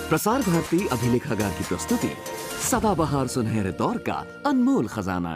प्रसार भारती अभिलेखागार की प्रस्तुति सदाबहार सुनहरे दौर का अनमोल खजाना।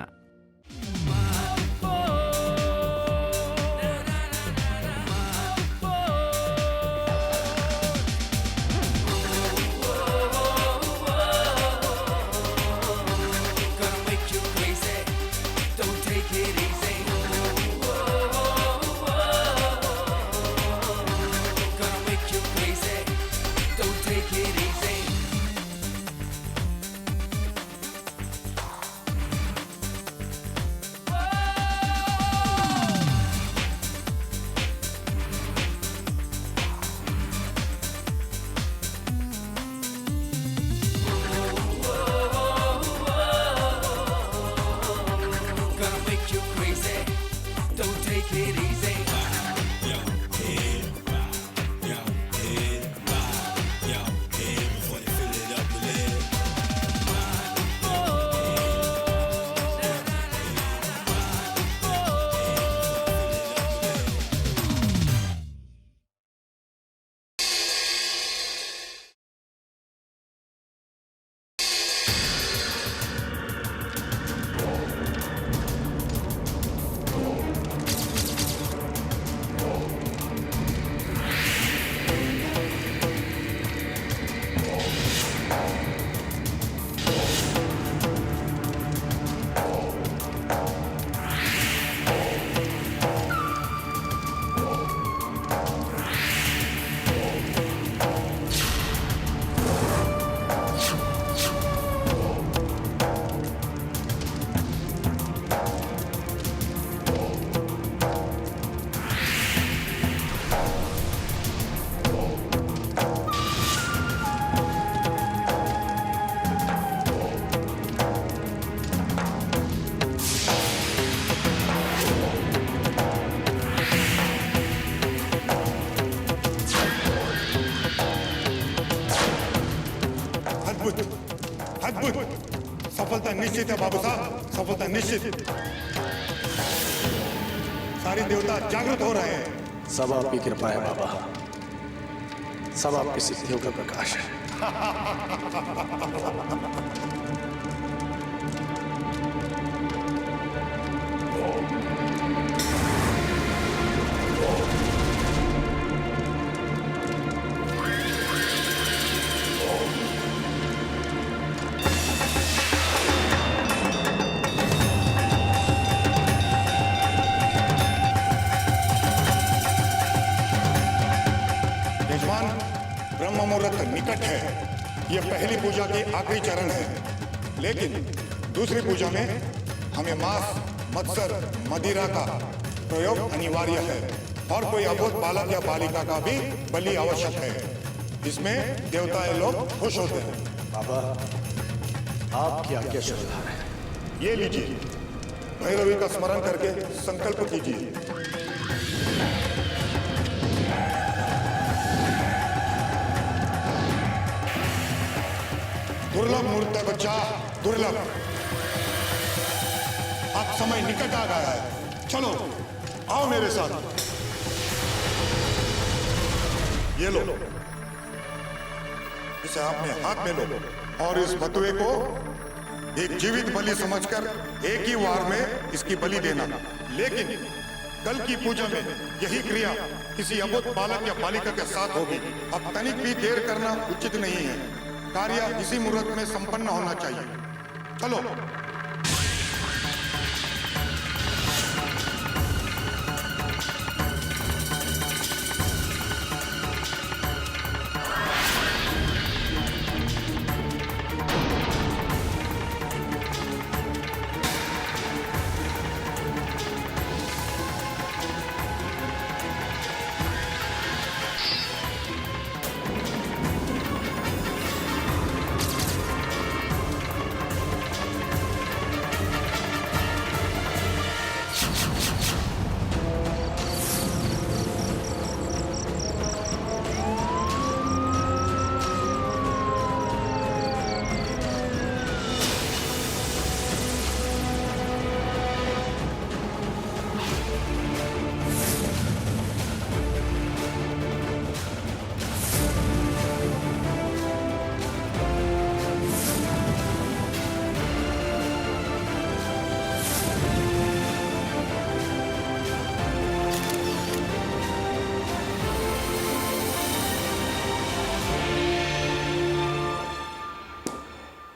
सफलता निश्चित है बाबू साहब, सफलता निश्चित। सारी देवता जागृत हो रहे हैं। सब आपकी कृपा है बाबा, सब आपकी सिद्धियों का प्रकाश है। ब्रह्म मुहूर्त निकट है। यह पहली पूजा की आखिरी चरण है, लेकिन दूसरी पूजा में हमें मांस, मत्सर, मदिरा का प्रयोग अनिवार्य है और कोई अबोध बालक या बालिका का भी बलि आवश्यक है। इसमें देवताएं लोग खुश होते हैं। बाबा, आपकी आज्ञा स्वीकार है। ये लीजिए, भैरवी का स्मरण करके संकल्प कीजिए। दुर्लभ मुहूर्त है बच्चा, दुर्लभ। अब समय निकट आ गया है। चलो आओ मेरे साथ। ये लो, इसे आपने हाथ में लो और इस बटुए को एक जीवित बलि समझकर एक ही वार में इसकी बलि देना। लेकिन कल की पूजा में यही क्रिया किसी अबोध बालक या बालिका के साथ होगी। अब तनिक भी देर करना उचित नहीं है। कार्य इसी मुहूर्त में संपन्न होना चाहिए। चलो।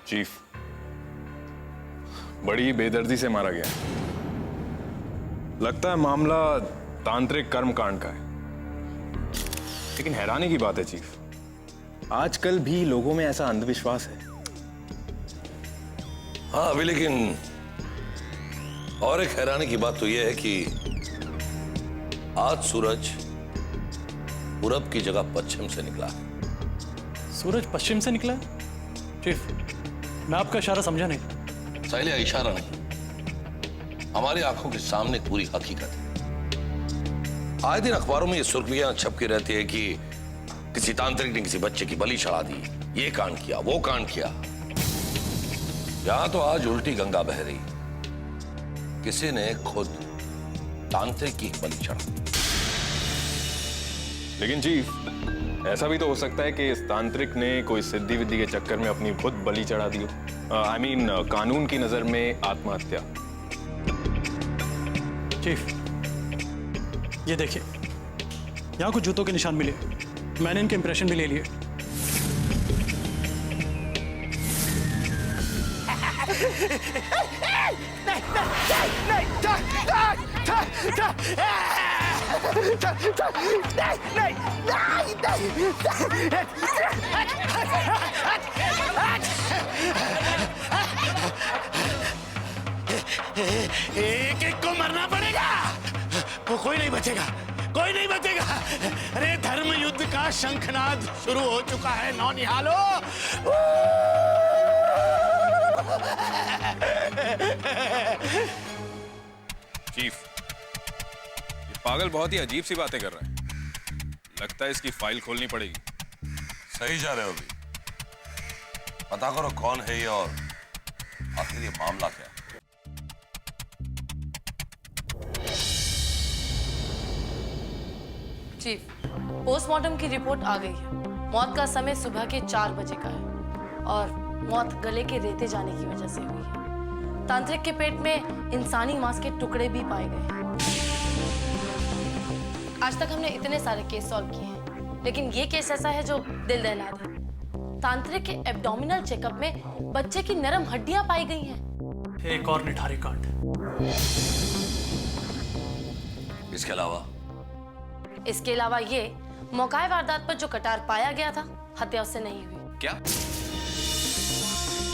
चीफ, बड़ी बेदर्दी से मारा गया। लगता है मामला तांत्रिक कर्मकांड का है। लेकिन हैरानी की बात है चीफ, आजकल भी लोगों में ऐसा अंधविश्वास है। हाँ अभी, लेकिन और एक हैरानी की बात तो यह है कि आज सूरज पूरब की जगह पश्चिम से निकला है। सूरज पश्चिम से निकला? चीफ, मैं आपका इशारा समझा नहीं। साहिल, इशारा नहीं, हमारी आंखों के सामने पूरी हकीकत है। आए दिन अखबारों में ये सुर्खियां छपकी रहती है कि किसी तांत्रिक ने किसी बच्चे की बलि चढ़ा दी, ये कांड किया, वो कांड किया। यहां तो आज उल्टी गंगा बह रही, किसी ने खुद तांत्रिक की बलि चढ़ा दी। लेकिन चीफ, ऐसा भी तो हो सकता है कि इस तांत्रिक ने कोई सिद्धि विद्धि के चक्कर में अपनी खुद बलि चढ़ा दी हो। आई मीन कानून की नजर में आत्महत्या। चीफ, ये देखिए, यहाँ कुछ जूतों के निशान मिले, मैंने इनके इंप्रेशन भी ले लिए। एक एक को मरना पड़ेगा, वो कोई नहीं बचेगा, कोई नहीं बचेगा। अरे धर्म युद्ध का शंखनाद शुरू हो चुका है नौनिहालो। चीफ, ये पागल बहुत ही अजीब सी बातें कर रहा है। लगता है इसकी फाइल खोलनी पड़ेगी। सही जा रहे हो अभी, पता करो कौन है ये और आखिर ये मामला क्या है। चीफ, पोस्टमार्टम की रिपोर्ट आ गई है। मौत का समय सुबह के 4 बजे का है और मौत गले के रेते जाने की वजह से हुई है। तांत्रिक के पेट में इंसानी मांस के टुकड़े भी पाए गए हैं। आज तक हमने इतने सारे केस सॉल्व किए हैं, लेकिन ये केस ऐसा है जो दिल दहला दे। तांत्रिक के एब्डोमिनल चेकअप में बच्चे की नरम हड्डियां पाई गई हैं। एक और निठारी कांड। इसके अलावा इसके अलावा ये मौकाए वारदात पर जो कटार पाया गया था, हत्या उससे नहीं हुई। क्या?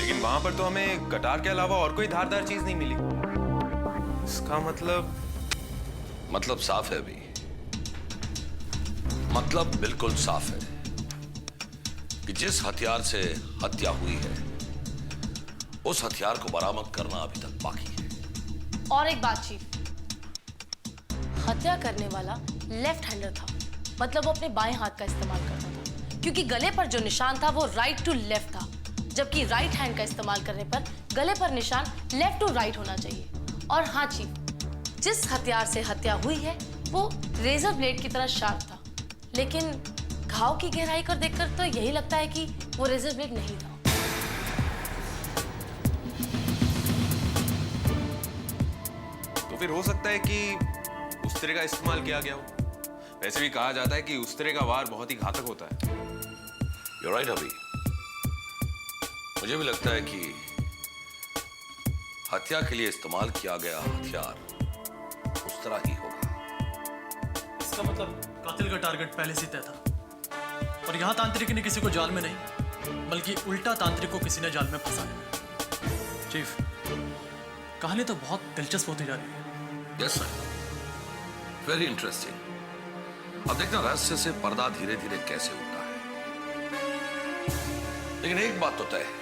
लेकिन वहां पर तो हमें कटार के अलावा और कोई धारदार चीज नहीं मिली। इसका मतलब साफ है अभी, मतलब बिल्कुल साफ है कि जिस हथियार से हत्या हुई है उस हथियार को बरामद करना अभी तक बाकी है। और एक बात चीफ, हत्या करने वाला लेफ्ट हैंडर था, मतलब वो अपने बाएं हाथ का इस्तेमाल करता था, क्योंकि गले पर जो निशान था वो राइट टू लेफ्ट था, जबकि राइट हैंड का इस्तेमाल करने पर गले पर निशान लेफ्ट टू राइट होना चाहिए। और हाँ चीफ, जिस हथियार से हत्या हुई है वो रेजर ब्लेड की तरह शार्प था, लेकिन घाव की गहराई को देखकर तो यही लगता है कि वो रेजर ब्लेड नहीं था। तो फिर हो सकता है कि उस तरह का इस्तेमाल किया गया हो। वैसे भी कहा जाता है कि उस तरह का वार बहुत ही घातक होता है। You're right अभी, मुझे भी लगता है कि हत्या के लिए इस्तेमाल किया गया हथियार उस तरह ही होगा। इसका मतलब कातिल का टारगेट पहले से तय था और यहाँ तांत्रिक ने किसी को जाल में नहीं, बल्कि उल्टा तांत्रिक को किसी ने जाल में फंसाया। चीफ, कहानी तो बहुत दिलचस्प होती जा रही है। Yes sir, very interesting. अब देखना रहस्य से पर्दा धीरे धीरे कैसे उठता है। लेकिन एक बात तो तय है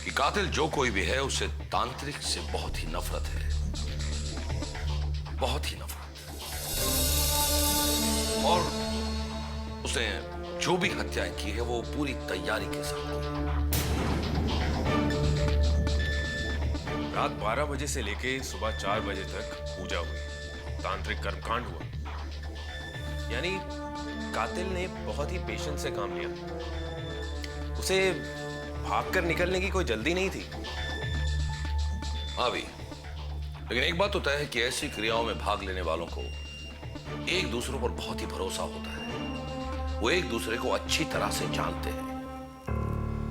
कि कातिल जो कोई भी है उसे तांत्रिक से बहुत ही नफरत है, बहुत ही नफरत। और उसने जो भी हत्याएं की है वो पूरी तैयारी के साथ की है। रात 12 बजे से लेके सुबह 4 बजे तक पूजा हुई, तांत्रिक कर्मकांड हुआ। यानी कातिल ने बहुत ही पेशेंस से काम लिया। उसे भागकर निकलने की कोई जल्दी नहीं थी। हाँ भी, लेकिन एक बात तो तय है कि ऐसी क्रियाओं में भाग लेने वालों को एक दूसरों पर बहुत ही भरोसा होता है। वो एक दूसरे को अच्छी तरह से जानते हैं।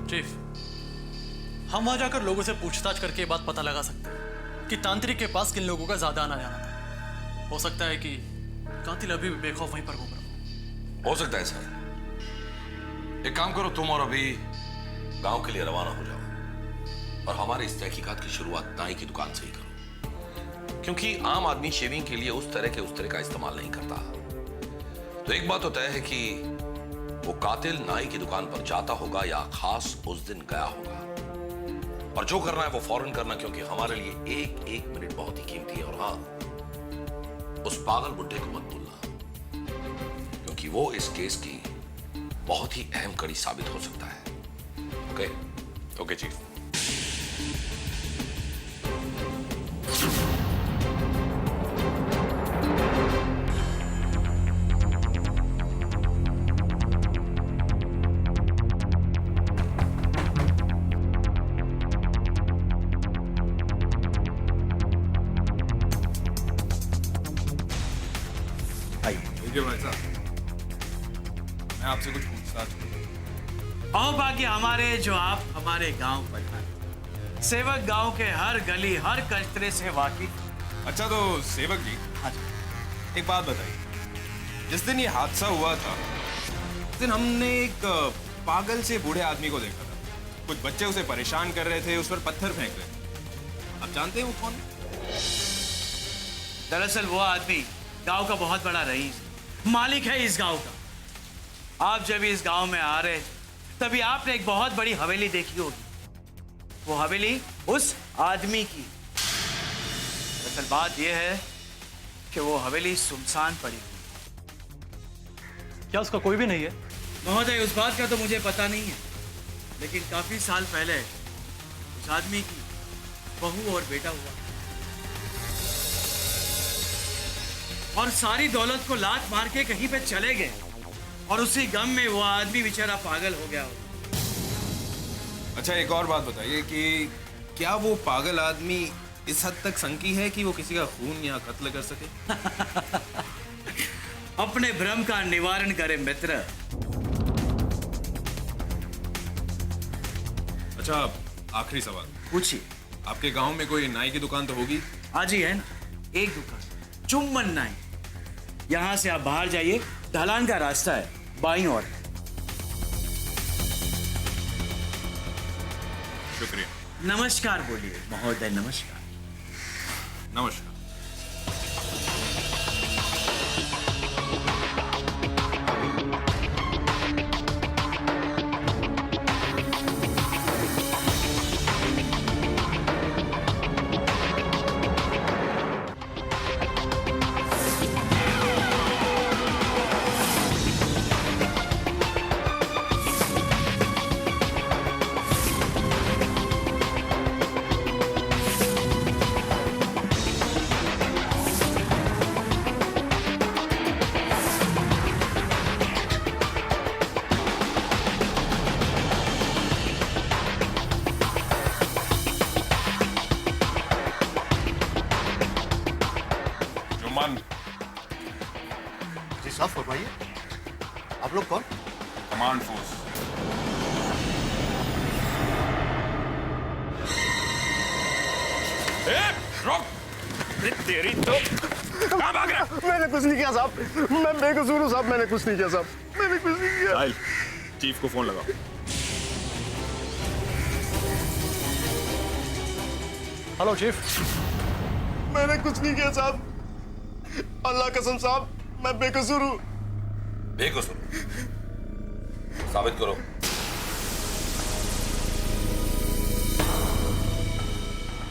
चीफ, हम वहां जाकर लोगों से पूछताछ करके ये बात पता लगा सकते हैं कि तांत्रिक के पास किन लोगों का ज्यादा आना जाना था। हो सकता है कि कातिल अभी भी बेखौफ वहीं पर घूम रहा हो सकता है सर। एक काम करो, तुम और अभी गांव के लिए रवाना हो जाओ और हमारे इस तहकीकात की शुरुआत नाई की दुकान से ही करो, क्योंकि आम आदमी शेविंग के लिए उस तरह का इस्तेमाल नहीं करता। तो एक बात तो तय है कि वो कातिल नाई की दुकान पर जाता होगा या खास उस दिन गया होगा, और जो करना है वो फौरन करना, क्योंकि हमारे लिए एक एक मिनट बहुत ही कीमती है। और हाँ, उस पागल बुड्ढे को मत भूलना, क्योंकि वो इस केस की बहुत ही अहम कड़ी साबित हो सकता है। ओके? Okay chief. भाई साहब, मैं आपसे कुछ पूछताछ। और बाकी हमारे जो आप हमारे गांव पर सेवक गांव के हर गली हर कचरे से वाकिफ। अच्छा तो सेवक जी, हाँ जी। एक बात बताइए, जिस दिन ये हादसा हुआ था उस दिन हमने एक पागल से बूढ़े आदमी को देखा था। कुछ बच्चे उसे परेशान कर रहे थे, उस पर पत्थर फेंक रहे थे। आप जानते हैं वो कौन है? दरअसल वो आदमी गांव का बहुत बड़ा रईस, मालिक है इस गांव का। आप जब इस गांव में आ रहे तभी आपने एक बहुत बड़ी हवेली देखी होगी। वो हवेली उस आदमी की। दरअसल बात यह है कि वो हवेली सुनसान पड़ी हुई। क्या उसका कोई भी नहीं है? महोदय, उस बात का तो मुझे पता नहीं है, लेकिन काफी साल पहले उस आदमी की बहू और बेटा हुआ और सारी दौलत को लात मार के कहीं पे चले गए, और उसी गम में वो आदमी बेचारा पागल हो गया। अच्छा एक और बात बताइए कि क्या वो पागल आदमी इस हद तक संकी है कि वो किसी का खून या कत्ल कर सके? अपने भ्रम का निवारण करे मित्र। अच्छा आखिरी सवाल, पूछिए। आपके गांव में कोई नाई की दुकान तो होगी? आज ही है ना, एक दुकान, चुम्बन नाई। यहां से आप बाहर जाइए, ढलान का रास्ता है, बाईं ओर। शुक्रिया। नमस्कार बोलिए महोदय। नमस्कार। नमस्कार। जी साहब फरमाइए, आप लोग कौन? Command force. तेरी तो कहाँ भाग रहा? मैंने कुछ नहीं किया साहब, मैं बेकसूर हूँ साहब, मैंने कुछ नहीं किया साहब, मैंने कुछ नहीं किया। चीफ को फोन लगाओ। Hello chief. मैंने कुछ नहीं किया साहब, अल्लाह कसम साहब, मैं बेकसूर हूँ। बेकसूर साबित करो।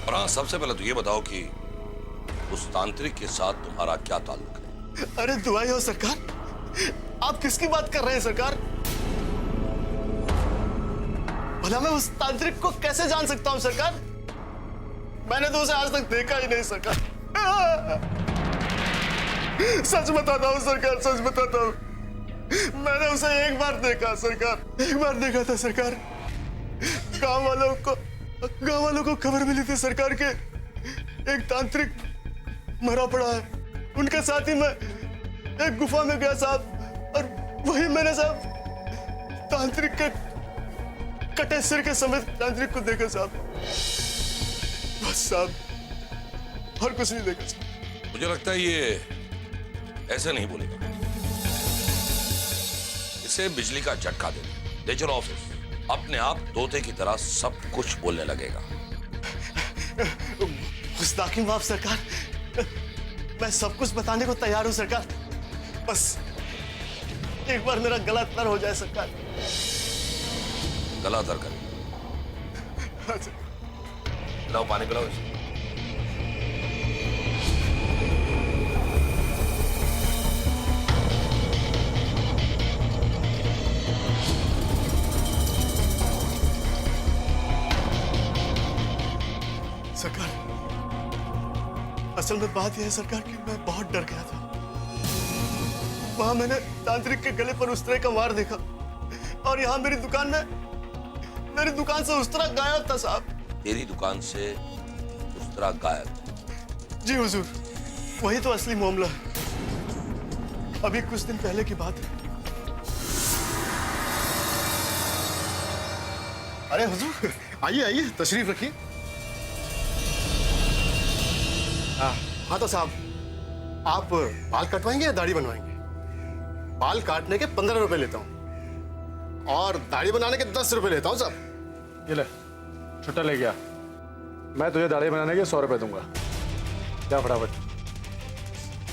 और हाँ, सबसे पहले तो ये बताओ कि उस तांत्रिक के साथ तुम्हारा क्या ताल्लुक है? अरे दुआई हो सरकार, आप किसकी बात कर रहे हैं सरकार? भला मैं उस तांत्रिक को कैसे जान सकता हूँ सरकार? मैंने तो उसे आज तक देखा ही नहीं सरकार। सच बताता हूँ सरकार, सच बताता हूँ, मैंने उसे एक बार देखा सरकार, एक बार देखा था सरकार। गांव वालों को खबर मिली थी सरकार के एक तांत्रिक मरा पड़ा है। उनके साथ ही मैं एक गुफा में गया साहब, और वही मैंने साहब तांत्रिक के कटे सिर के समेत तांत्रिक को देखा साहब, बस साहब, और कुछ नहीं देखा साहब। मुझे लगता है ये ऐसे नहीं बोलेगा, इसे बिजली का झटका दे दे। चलो ऑफिस, अपने आप तोते की तरह सब कुछ बोलने लगेगा। गुस्ताखी माफ सरकार, मैं सब कुछ बताने को तैयार हूं सरकार, बस एक बार मेरा गला तर हो जाए सरकार। गला तर कर, पिलाओ, पानी पिलाओ इसे। सरकार, असल में बात यह है सरकार कि मैं बहुत डर गया था। वहां मैंने तांत्रिक के गले पर उस तरह का वार देखा, और यहाँ मेरी दुकान से उस तरह गायब था साहब। तेरी दुकान से उस तरह गायब? जी हुजूर, वही तो असली मामला है। अभी कुछ दिन पहले की बात है। अरे हुजूर, आइए आइए, तशरीफ रखिए। हाँ तो साहब, आप बाल कटवाएंगे या दाढ़ी बनवाएंगे? बाल काटने के 15 रुपए लेता हूँ और दाढ़ी बनाने के 10 रुपए लेता हूँ साहब। ये ले, छुट्टा ले गया। मैं तुझे दाढ़ी बनाने के 100 रुपए दूंगा। क्या फटाफट।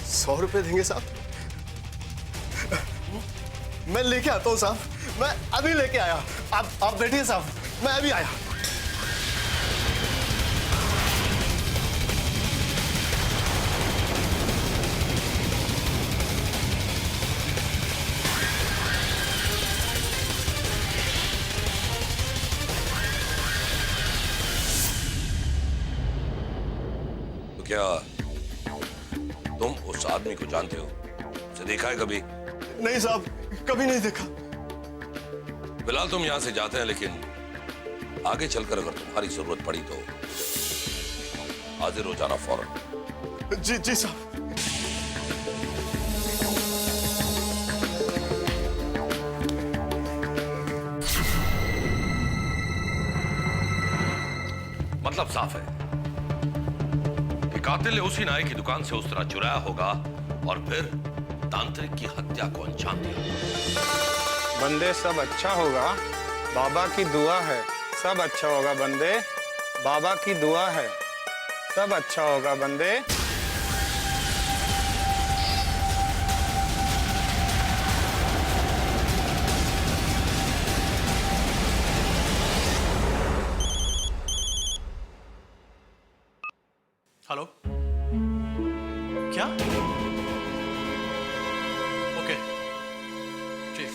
100 रुपए देंगे साहब? मैं लेके आता हूँ साहब, मैं अभी लेके आया। आप बैठिए साहब, मैं अभी आया। क्या तुम उस आदमी को जानते हो? उसे देखा है कभी? नहीं साहब, कभी नहीं देखा। फिलहाल तुम यहां से जाते हैं, लेकिन आगे चलकर अगर तुम्हारी जरूरत पड़ी तो हाजिर हो जाना फौरन। जी जी साहब। मतलब साफ है, कातिल ने उसी नाई की दुकान से उस तरह चुराया होगा और फिर तांत्रिक की हत्या को अंजाम दिया। बंदे सब अच्छा होगा, बाबा की दुआ है। सब अच्छा होगा बंदे, बाबा की दुआ है। सब अच्छा होगा बंदे। हेलो, क्या? ओके चीफ,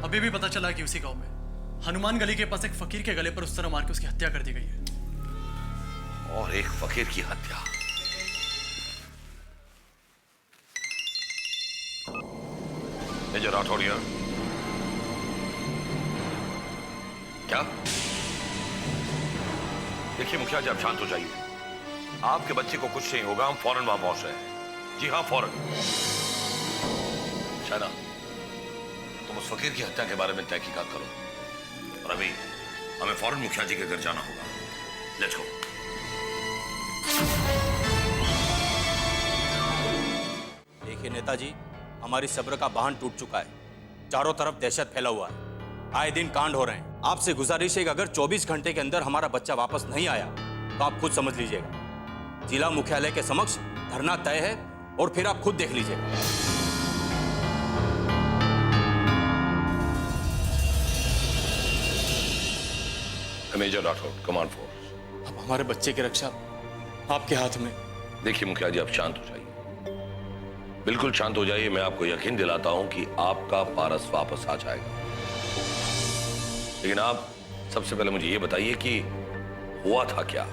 अभी भी पता चला कि उसी गांव में हनुमान गली के पास एक फकीर के गले पर उस तरह मार के उसकी हत्या कर दी गई है। और एक फकीर की हत्या? मेजर राठौड़ यहाँ। क्या? देखिए मुखिया जी, आप शांत हो जाइए। आपके बच्चे को कुछ नहीं होगा, हम फौरन वहां पहुंच रहे हैं। जी हाँ, फौरन। शायद तुम उस फकीर की हत्या के बारे में तहकीकात करो और अभी हमें फौरन मुखिया जी के घर जाना होगा। Let's go. देखिए नेताजी, हमारी सब्र का बांध टूट चुका है। चारों तरफ दहशत फैला हुआ है, आए दिन कांड हो रहे हैं। आपसे गुजारिश है कि अगर 24 घंटे के अंदर हमारा बच्चा वापस नहीं आया तो आप खुद समझ लीजिएगा, जिला मुख्यालय के समक्ष धरना तय है और फिर आप खुद देख लीजिएगा। Major Rathore, command force. अब हमारे बच्चे की रक्षा आपके हाथ में। देखिए मुखिया जी, आप शांत हो जाइए, बिल्कुल शांत हो जाइए। मैं आपको यकीन दिलाता हूं कि आपका पारस वापस आ जाएगा। लेकिन आप सबसे पहले मुझे ये बताइए कि हुआ था क्या?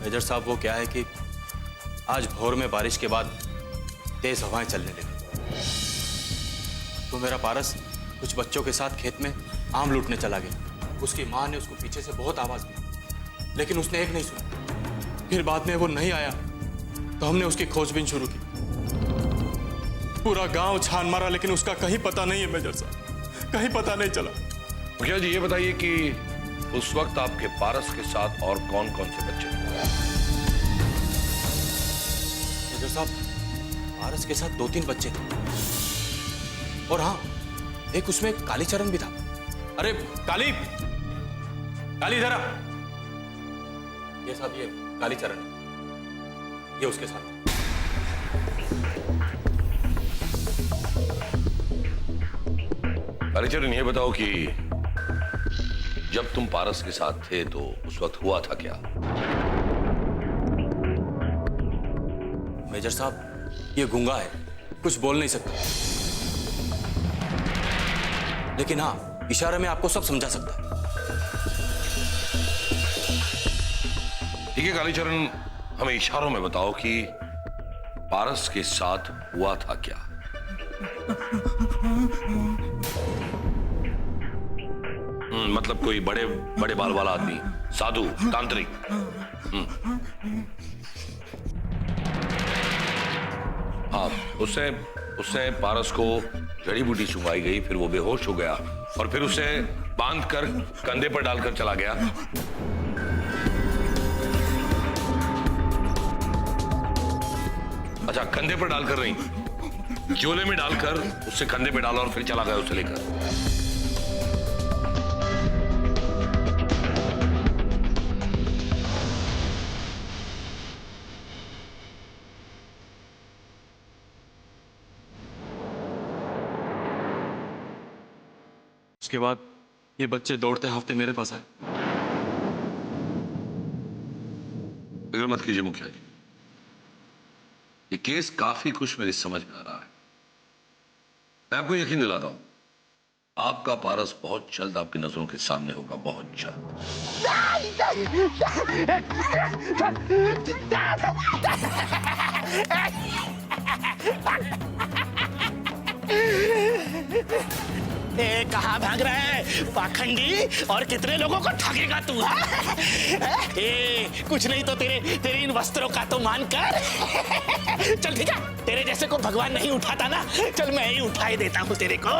मेजर साहब, वो क्या है कि आज भोर में बारिश के बाद तेज हवाएं चलने लगी, तो मेरा पारस कुछ बच्चों के साथ खेत में आम लूटने चला गया। उसकी माँ ने उसको पीछे से बहुत आवाज दी, लेकिन उसने एक नहीं सुना। फिर बाद में वो नहीं आया तो हमने उसकी खोजबीन शुरू की। पूरा गांव छान मारा, लेकिन उसका कहीं पता नहीं है मेजर साहब, कहीं पता नहीं चला। मुखिया जी ये बताइए कि उस वक्त आपके पारस के साथ और कौन कौन से बच्चे थे? मेजर साहब, पारस के साथ 2-3 बच्चे थे और हाँ, एक उसमें कालीचरण भी था। अरे काली, काली जरा। ये साहब, ये कालीचरण है, ये उसके साथ। कालीचरण ये बताओ कि जब तुम पारस के साथ थे तो उस वक्त हुआ था क्या? मेजर साहब, ये गूंगा है, कुछ बोल नहीं सकता, लेकिन हाँ, इशारे में आपको सब समझा सकता है। ठीक है कालीचरण, हमें इशारों में बताओ कि पारस के साथ हुआ था क्या? मतलब कोई बड़े बड़े बाल वाला आदमी, साधु, तांत्रिक? हाँ, उससे पारस को जड़ी बूटी सुंघाई गई, फिर वो बेहोश हो गया और फिर उसे बांधकर कंधे पर डालकर चला गया। अच्छा, कंधे पर डालकर नहीं, झोले में डालकर उससे कंधे पे डाला और फिर चला गया उसे लेकर। उसके बाद ये बच्चे दौड़ते हाफते मेरे पास आए। फिक्र मत कीजिए मुखिया जी, ये केस काफी कुछ मेरी समझ में आ रहा है। मैं आपको यकीन दिलाता हूं, आपका पारस बहुत जल्द आपकी नजरों के सामने होगा, बहुत जल्द। ए, कहाँ भाग रहा है पाखंडी? और कितने लोगों को ठगेगा तू? ए, कुछ नहीं तो तेरे इन वस्त्रों का तो मान कर। चल ठीक है, तेरे जैसे को भगवान नहीं उठाता ना, चल मैं ही उठा ही देता हूँ तेरे को।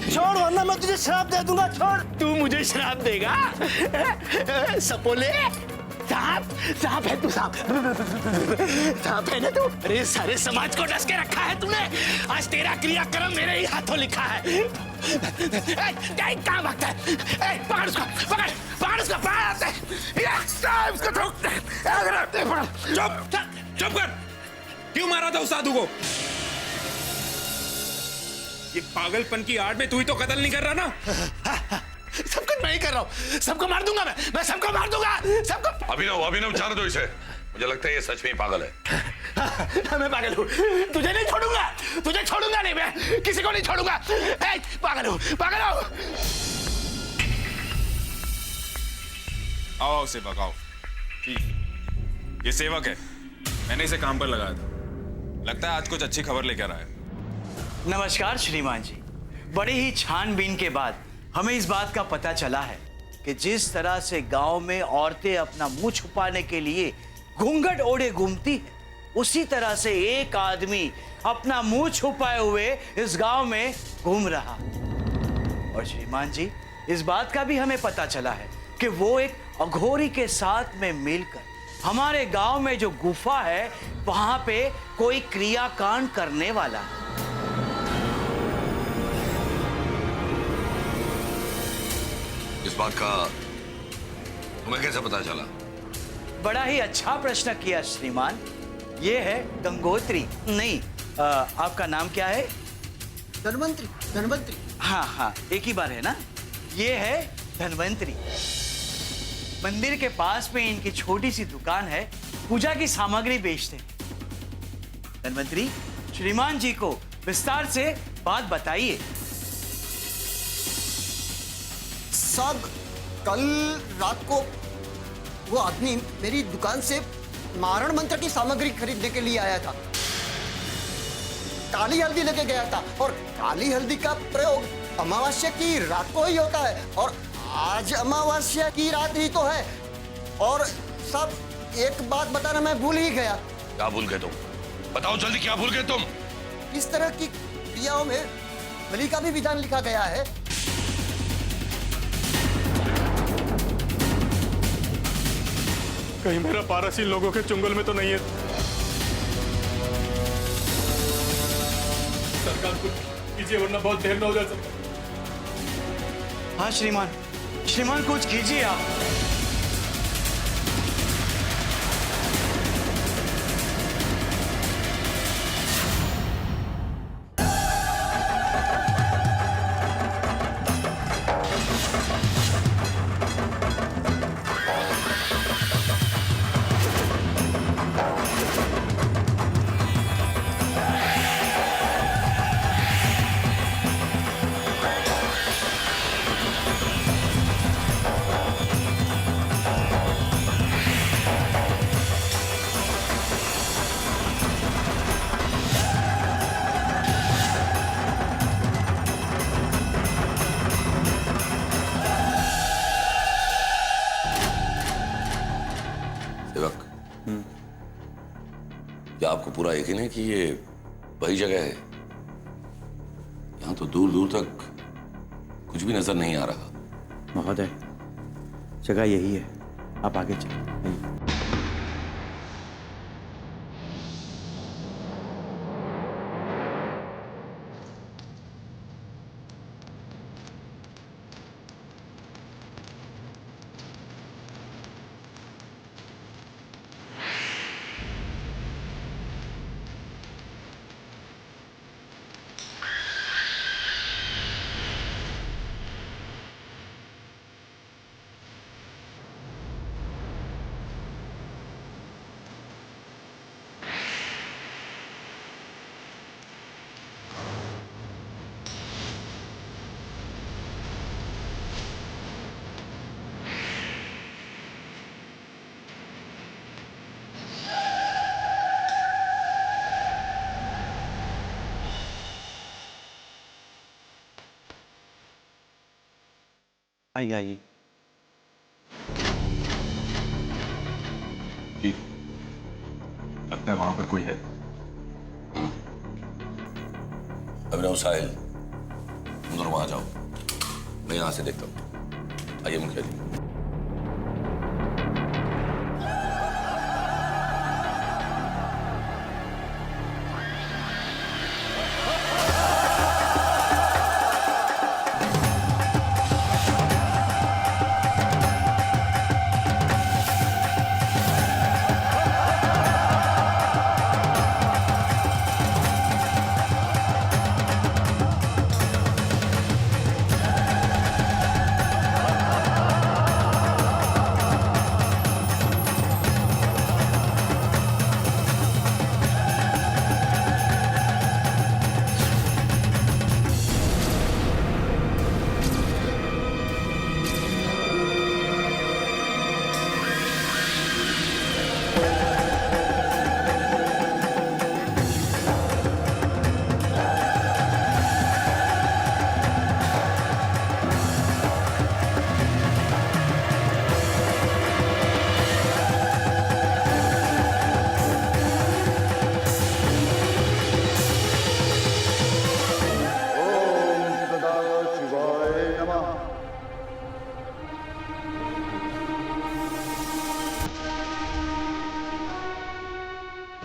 छोड़ वरना मैं तुझे श्राप दे दूंगा। छोड़। तू मुझे श्राप देगा? सपोले, सांप है तू, सांप है ना तू? अरे सारे समाज को डस के रखा है तूने। आज तेरा क्रियाक्रम मेरे ही हाथों लिखा है। कहाँ भागता है? पकड़ उसको, पकड़ उसको, चुप कर। क्यों मारा था उस साधु को? ये पागलपन की आड़ में तू ही तो कत्ल नहीं कर रहा ना? सब कुछ मैं ही कर रहा हूँ, सबको मार दूंगा मैं सबको मार दूंगा, सबको। अभिनव जाने दो इसे, मुझे लगता है ये सच में ही पागल है। मैं पागल हूँ, तुझे नहीं छोड़ूंगा नहीं, मैं किसी को नहीं छोड़ूंगा। पागल हूँ। आओ सेवक आओ। ये सेवक है, मैंने इसे काम पर लगाया था, लगता है आज कुछ अच्छी खबर लेकर आया। नमस्कार श्रीमान जी। बड़ी ही छानबीन के बाद हमें इस बात का पता चला है कि जिस तरह से गांव में औरतें अपना मुंह छुपाने के लिए घूंघट ओढ़े घूमती है, उसी तरह से एक आदमी अपना मुंह छुपाए हुए इस गांव में घूम रहा। और श्रीमान जी, इस बात का भी हमें पता चला है कि वो एक अघोरी के साथ में मिलकर हमारे गांव में जो गुफा है वहां पे कोई क्रियाकांड करने वाला है। इस बात का तुम्हें कैसे पता चला? बड़ा ही अच्छा प्रश्न किया श्रीमान। ये है गंगोत्री। नहीं, आपका नाम क्या है? धनवंतरी। हाँ, एक ही बार है ना। ये है धनवंतरी। मंदिर के पास में इनकी छोटी सी दुकान है, पूजा की सामग्री बेचते हैं। धनवंतरी, श्रीमान जी को विस्तार से बात बताइए। साहब, कल रात को वो आदमी मेरी दुकान से मारण मंत्र की सामग्री खरीदने के लिए आया था। काली हल्दी लेके गया था और काली हल्दी का प्रयोग अमावस्या की रात को ही होता है और आज अमावस्या की रात ही तो है। और सब एक बात बताना मैं भूल ही गया। क्या भूल गए तुम? बताओ जल्दी, क्या भूल गए तुम? इस तरह की क्रियाओं में बलि का भी विधान लिखा गया है। कहीं मेरा पारस इन लोगों के चुंगल में तो नहीं है। सरकार कुछ कीजिए वरना बहुत देर न हो जाए सरकार। हाँ श्रीमान, श्रीमान कुछ कीजिए आप। क्या आपको पूरा यकीन है कि ये वही जगह है? यहां तो दूर दूर तक कुछ भी नजर नहीं आ रहा। महोदय, जगह यही है, आप आगे चलिए। आइए आइए। जी, लगता है वहां पर कोई है। अभिनव, साहिल, तुम दोनों वहां जाओ, मैं यहां से देखता हूं। आइए मुखिया जी।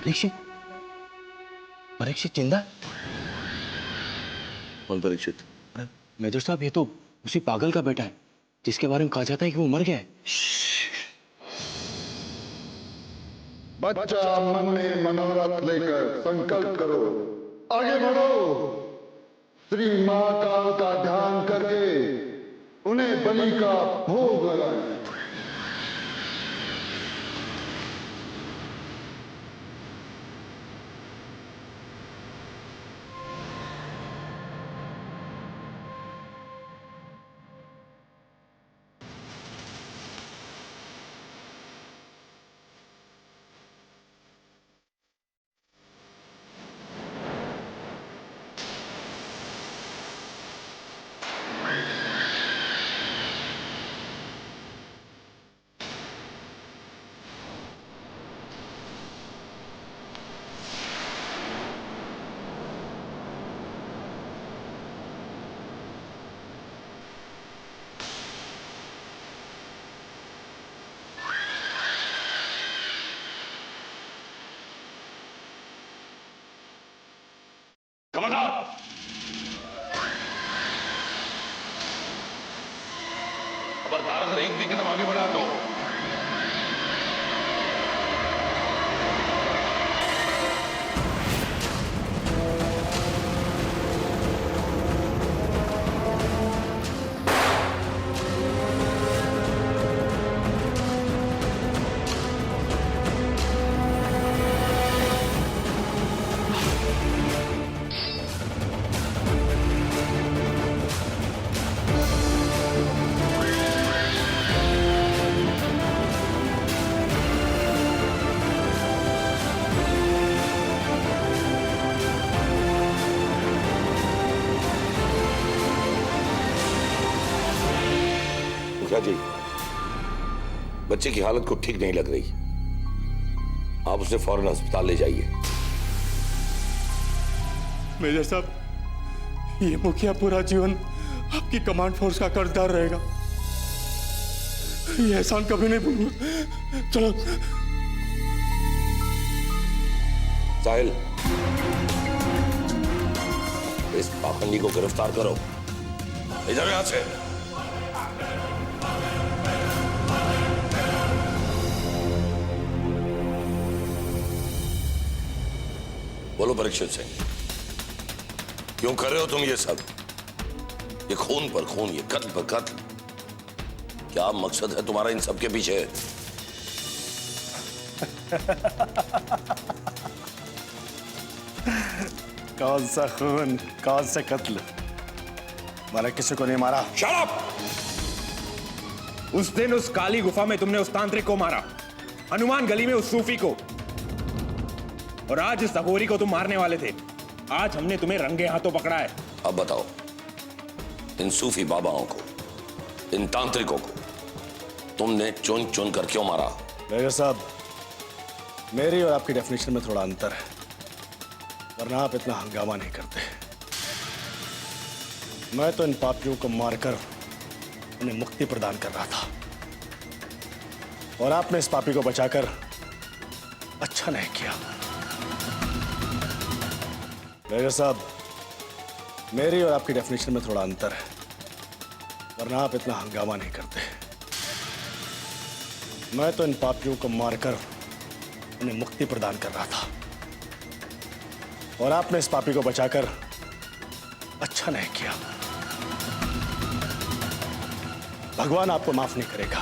परीक्षित, परीक्षित जिंदा? कौन परीक्षित? मेजर साहब, ये तो उसी पागल का बेटा है जिसके बारे में कहा जाता है कि वो मर गया है। बच्चा मन में मनोरथ लेकर संकल्प करो, आगे बढ़ो। श्री महाकाल का ध्यान करके उन्हें बलि का भोग लगाएं। खबरदार। खबरदार, अगर एक भी कदम आगे बढ़ा तो जी, बच्चे की हालत को ठीक नहीं लग रही, आप उसे फौरन अस्पताल ले जाइए। मेजर साहब, ये मुखिया पूरा जीवन आपकी कमांड फोर्स का कर्जदार रहेगा। ये एहसान कभी नहीं भूलूंगा। चलो साहिल, इस पाखंडी को गिरफ्तार करो। इधर यहां से। बोलो परीक्षित सिंह, क्यों कर रहे हो तुम ये सब? ये खून पर खून, ये कत्ल पर कत्ल, क्या मकसद है तुम्हारा इन सब के पीछे? कौन सा खून, कौन सा कत्ल? मैंने किसी को नहीं मारा। Shut up! उस दिन उस काली गुफा में तुमने उस तांत्रिक को मारा, हनुमान गली में उस सूफी को, और आज इस अघोरी को तुम मारने वाले थे। आज हमने तुम्हें रंगे हाथों पकड़ा है। अब बताओ, इन सूफी बाबाओं को, इन तांत्रिकों को तुमने चुन चुन कर क्यों मारा? मेजर साहब, मेरी और आपकी डेफिनेशन में थोड़ा अंतर है, वरना आप इतना हंगामा नहीं करते। मैं तो इन पापियों को मारकर उन्हें मुक्ति प्रदान कर रहा था, और आपने इस पापी को बचाकर अच्छा नहीं किया। मेजर साहब, मेरी और आपकी डेफिनेशन में थोड़ा अंतर है, वरना आप इतना हंगामा नहीं करते। मैं तो इन पापियों को मारकर उन्हें मुक्ति प्रदान कर रहा था, और आपने इस पापी को बचाकर अच्छा नहीं किया। भगवान आपको माफ नहीं करेगा।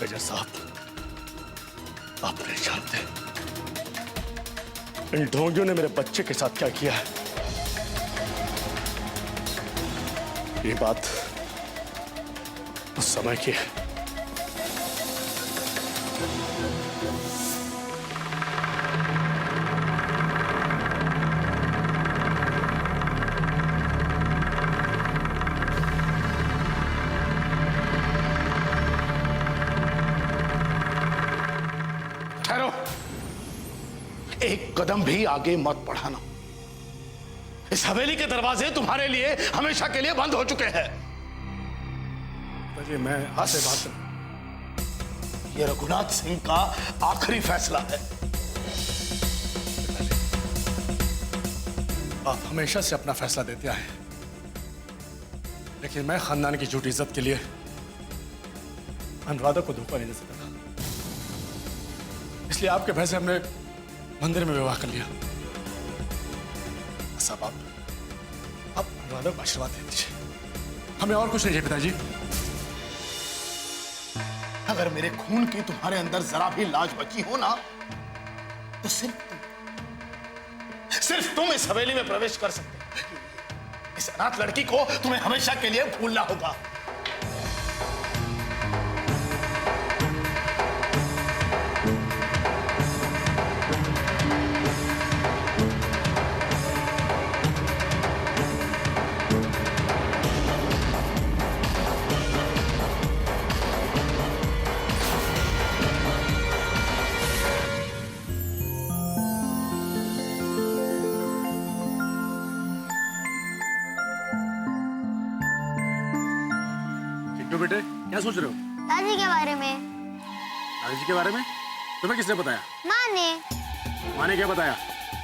मेजर साहब, आप नहीं जानते इन ढोंगियों ने मेरे बच्चे के साथ क्या किया है। ये बात उस समय की है। ठहरो, एक कदम भी आगे मत बढ़ाना। इस हवेली के दरवाजे तुम्हारे लिए हमेशा के लिए बंद हो चुके हैं। मैं बस ये रघुनाथ सिंह का आखिरी फैसला है। आप हमेशा से अपना फैसला देते आए, लेकिन मैं खानदान की झूठी इज्जत के लिए अनुराधा को धोखा नहीं दे सकता था, इसलिए आपके भय से हमने मंदिर में विवाह कर लिया। सब आप अनुराधा को आशीर्वाद दे दीजिए, हमें और कुछ नहीं चाहिए पिताजी। अगर मेरे खून की तुम्हारे अंदर जरा भी लाज बची हो ना, तो सिर्फ तुम इस हवेली में प्रवेश कर सकते हो। इस अनाथ लड़की को तुम्हें हमेशा के लिए भूलना होगा। बेटे, क्या सोच रहे हो? दादी के बारे में। दादी जी के बारे में? तुम्हें किसने बताया? माँ ने। माँ ने क्या बताया?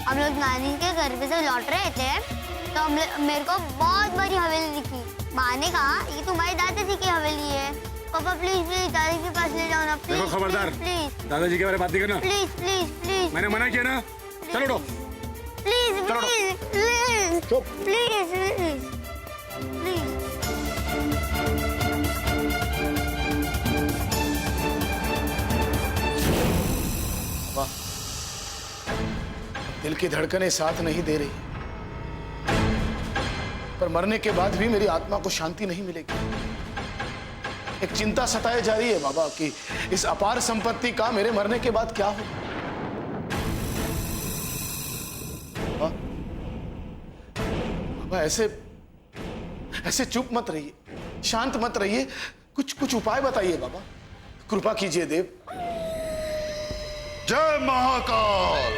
हम लोग नानी के घर पे से लौट रहे थे तो मेरे को बहुत बड़ी हवेली दिखी। माँ ने कहा ये तुम्हारी दादाजी की हवेली है। पापा प्लीज प्लीज दादाजी के पास ले जाओ ना प्लीज। देखो खबरदार, प्लीज दादाजी के बारे में बात नहीं करना। Please please please. मैंने मना किया ना। चलो उठो। Please please please please please please. वाह, दिल की धड़कनें साथ नहीं दे रही, पर मरने के बाद भी मेरी आत्मा को शांति नहीं मिलेगी। एक चिंता सताए जा रही है बाबा कि इस अपार संपत्ति का मेरे मरने के बाद क्या हो। बाबा ऐसे चुप मत रहिए, शांत मत रहिए, कुछ उपाय बताइए बाबा, कृपा कीजिए देव। जय महाकाल।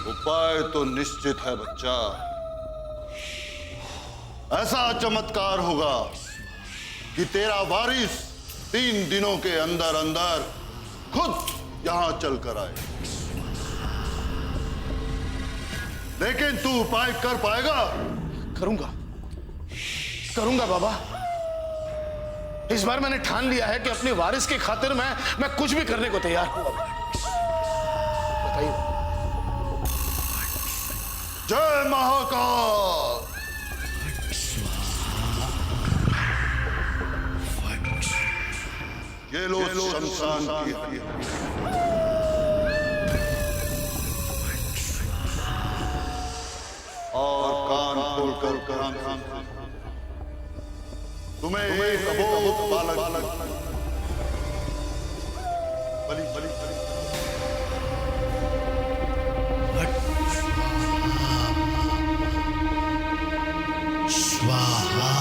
उपाय तो निश्चित है बच्चा। ऐसा चमत्कार होगा कि तेरा वारिस 3 दिनों के अंदर अंदर खुद यहां चलकर आए। लेकिन तू उपाय कर पाएगा? करूंगा बाबा। इस बार मैंने ठान लिया है कि अपने वारिस की खातिर मैं कुछ भी करने को तैयार हूं। बताइए। जय महाकाल। ये लो शमशान की हड्डियां। और कान खोलकर कान तुम्हें एक अबोध बालक बलि स्वाहा।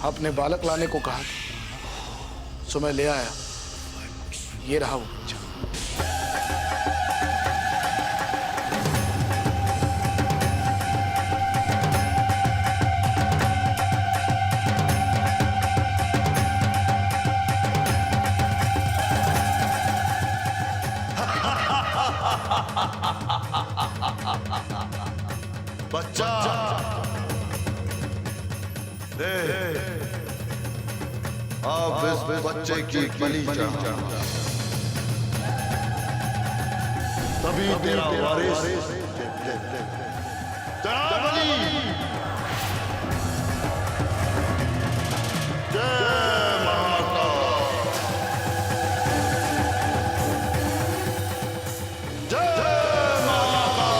आपने बालक लाने को कहा था, सो मैं ले आया। ये रहा वो बच्चा। बच्चा आप इस बच्चे की बलि चढ़ा, तभी तेरा वारिस चढ़ा बलि। जय महाकाल। जय महाकाल।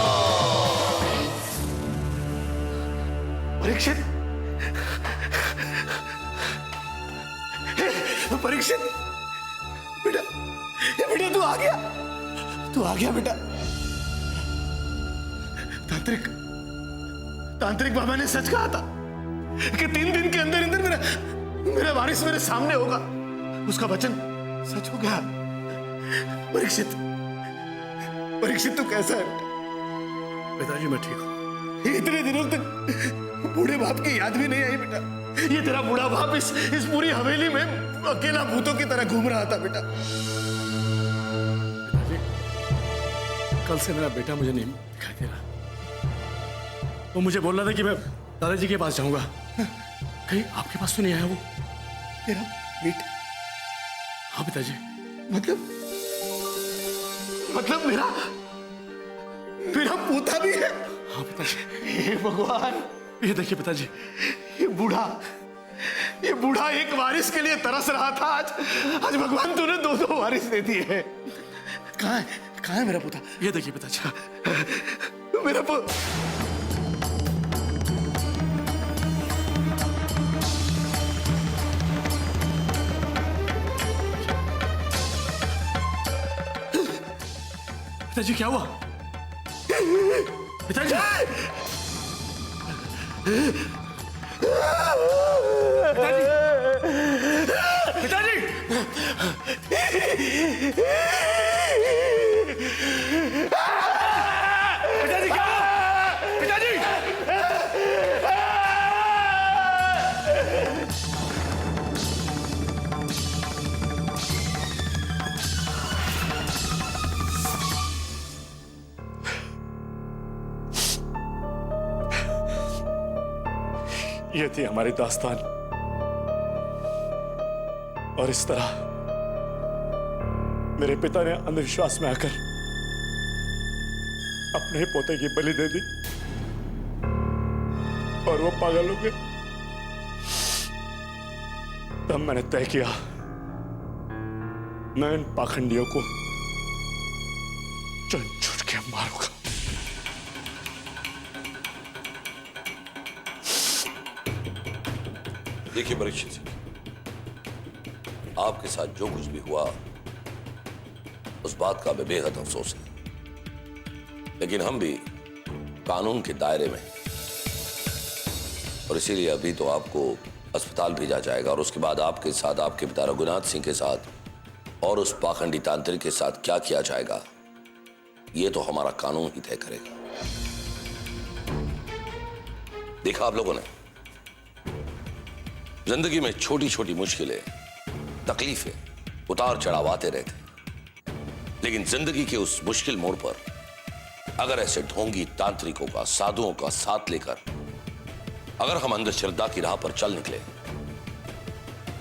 परीक्षित, परीक्षित बेटा, बेटा तू आ गया बेटा। तांत्रिक बाबा ने सच कहा था कि 3 दिन के अंदर अंदर मेरा वारिस मेरे सामने होगा। उसका वचन सच हो गया। परीक्षित तू कैसा है? पिताजी मैं ठीक हूं। इतने दिनों तक बूढ़े बाप की याद भी नहीं आई बेटा। ये तेरा बूढ़ा बाप इस पूरी हवेली में अकेला भूतों की तरह घूम रहा था बेटा। पिताजी, कल से मेरा बेटा मुझे नहीं दिखाई दे रहा। वो मुझे बोल रहा था कि मैं दादाजी के पास जाऊंगा। कहीं आपके पास तो नहीं आया वो तेरा बेटा? हाँ पिताजी। मतलब मेरा पोता भी है। हाँ पिताजी। हे भगवान, ये देखिए पिताजी, ये बूढ़ा एक वारिस के लिए तरस रहा था, आज भगवान तूने दो वारिस दे दिए हैं। कहाँ है मेरा पोता? ये देखिए पिताजी, मेरा पिताजी क्या हुआ? पिताजी, पिताजी, पिताजी क्या हुआ? पिताजी, ये थी हमारी दास्तान, और इस तरह मेरे पिता ने अंधविश्वास में आकर अपने ही पोते की बलि दे दी और वो पागल हो गए। तब मैंने तय किया, मैं इन पाखंडियों को चुन चुन के मारूंगा। देखिए परीक्षित सिंह, आपके साथ जो कुछ भी हुआ उस बात का हमें बेहद अफसोस है, लेकिन हम भी कानून के दायरे में, और इसीलिए अभी तो आपको अस्पताल भेजा जाएगा और उसके बाद आपके साथ आपके पिता रघुनाथ सिंह के साथ और उस पाखंडी तांत्रिक के साथ क्या किया जाएगा ये तो हमारा कानून ही तय करेगा। देखा आप लोगों ने, जिंदगी में छोटी छोटी मुश्किलें, तकलीफें, उतार चढ़ाव आते रहते, लेकिन जिंदगी के उस मुश्किल मोड़ पर अगर ऐसे ढोंगी तांत्रिकों का, साधुओं का साथ लेकर अगर हम अंधश्रद्धा की राह पर चल निकले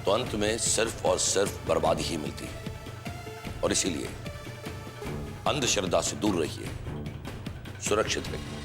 तो अंत में सिर्फ और सिर्फ बर्बादी ही मिलती है। और इसीलिए अंधश्रद्धा से दूर रहिए, सुरक्षित रहिए।